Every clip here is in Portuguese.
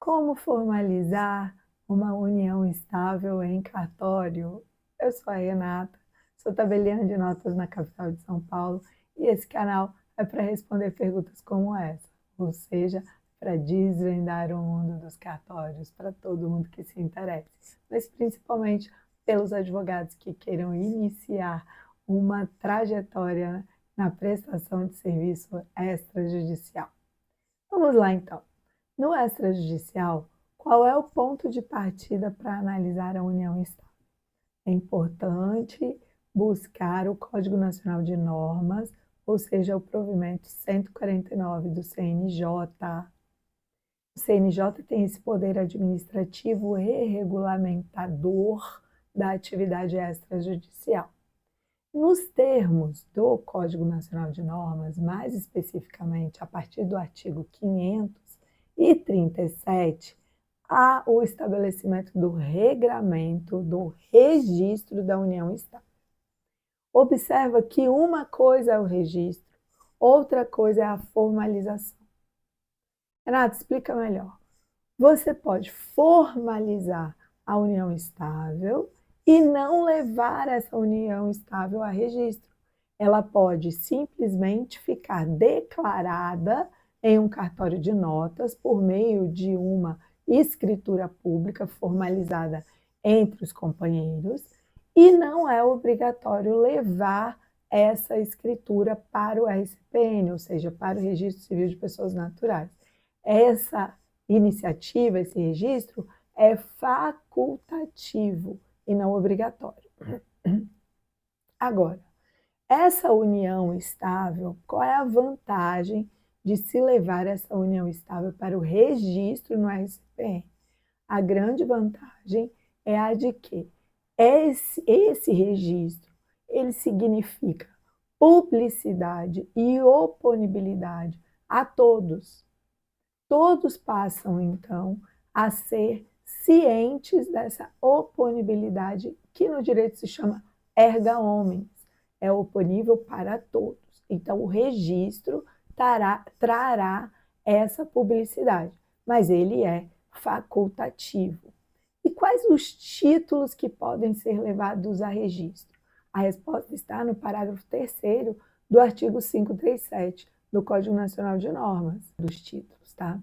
Como formalizar uma união estável em cartório? Eu sou a Renata, sou tabeliã de notas na capital de São Paulo e esse canal é para responder perguntas como essa, ou seja, para desvendar o mundo dos cartórios para todo mundo que se interesse, mas principalmente pelos advogados que queiram iniciar uma trajetória na prestação de serviço extrajudicial. Vamos lá então. No extrajudicial, qual é o ponto de partida para analisar a união estável? É importante buscar o Código Nacional de Normas, ou seja, o provimento 149 do CNJ. O CNJ tem esse poder administrativo e regulamentador da atividade extrajudicial. Nos termos do Código Nacional de Normas, mais especificamente a partir do artigo 537, há o estabelecimento do regramento do registro da união estável. Observa que uma coisa é o registro, outra coisa é a formalização. Renato, explica melhor. Você pode formalizar a união estável e não levar essa união estável a registro. Ela pode simplesmente ficar declarada em um cartório de notas por meio de uma escritura pública formalizada entre os companheiros e não é obrigatório levar essa escritura para o RCPN, ou seja, para o Registro Civil de Pessoas Naturais. Essa iniciativa, esse registro, é facultativo e não obrigatório. Agora, essa união estável, qual é a vantagem de se levar essa união estável para o registro no RCPN? A grande vantagem é a de que esse registro, ele significa publicidade e oponibilidade a todos. Todos passam, então, a ser cientes dessa oponibilidade, que no direito se chama erga omnes, é oponível para todos. Então, o registro trará essa publicidade, mas ele é facultativo. E quais os títulos que podem ser levados a registro? A resposta está no parágrafo 3º do artigo 537 do Código Nacional de Normas, dos títulos, tá?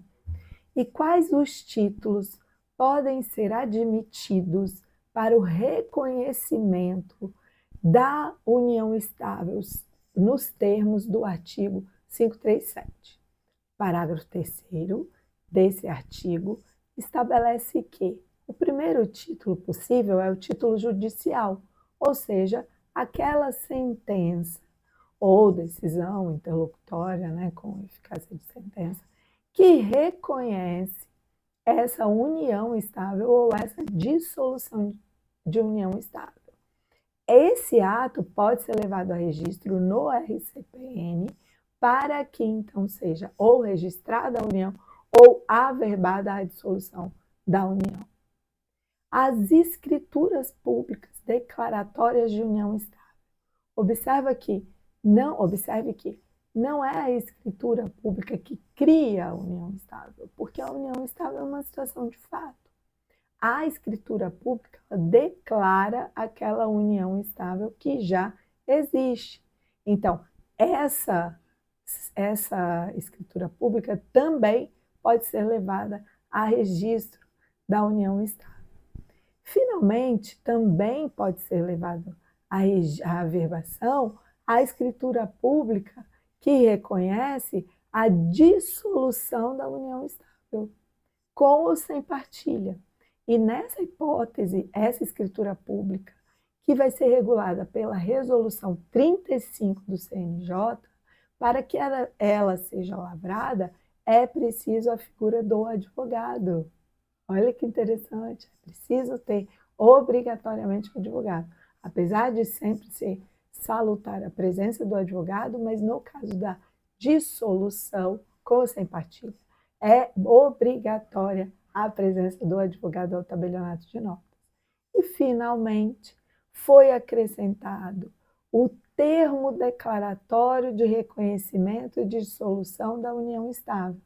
E quais os títulos podem ser admitidos para o reconhecimento da união estável nos termos do artigo 537? Parágrafo 3º desse artigo estabelece que o primeiro título possível é o título judicial, ou seja, aquela sentença ou decisão interlocutória, né, com eficácia de sentença, que reconhece essa união estável ou essa dissolução de união estável. Esse ato pode ser levado a registro no RCPN para que então seja ou registrada a união ou averbada a dissolução da união. As escrituras públicas declaratórias de união estável. Observe que não é a escritura pública que cria a união estável, porque a união estável é uma situação de fato. A escritura pública declara aquela união estável que já existe. Então, essa escritura pública também pode ser levada a registro da união estável. Finalmente, também pode ser levado a averbação a escritura pública que reconhece a dissolução da união estável, com ou sem partilha. E nessa hipótese, essa escritura pública, que vai ser regulada pela resolução 35 do CNJ, para que ela seja lavrada, é preciso a figura do advogado. Olha que interessante, é preciso ter obrigatoriamente o advogado. Apesar de sempre ser salutar a presença do advogado, mas no caso da dissolução, com ou sem partilha, é obrigatória a presença do advogado ao tabelionato de notas. E, finalmente, foi acrescentado o termo declaratório de reconhecimento e dissolução da união estável.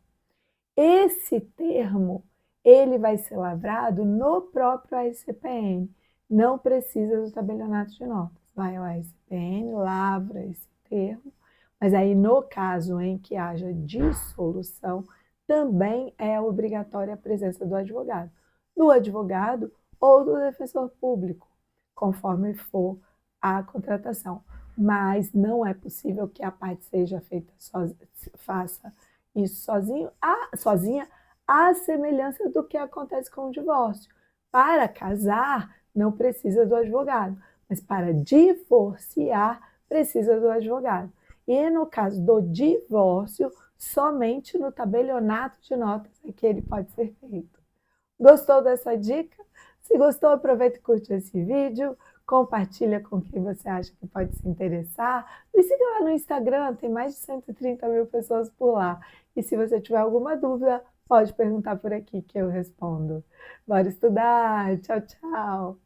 Esse termo, ele vai ser lavrado no próprio ASCPN, não precisa do tabelionato de notas. Vai ao ASCPN, lavra esse termo, mas aí no caso em que haja dissolução, também é obrigatória a presença do advogado ou do defensor público, conforme for a contratação. Mas não é possível que a parte seja feita faça isso sozinha, à semelhança do que acontece com o divórcio. Para casar, não precisa do advogado, mas para divorciar, precisa do advogado. E no caso do divórcio, somente no tabelionato de notas é que ele pode ser feito. Gostou dessa dica? Se gostou, aproveita e curte esse vídeo, compartilha com quem você acha que pode se interessar. Me siga lá no Instagram, tem mais de 130 mil pessoas por lá. E se você tiver alguma dúvida, pode perguntar por aqui que eu respondo. Bora estudar! Tchau, tchau!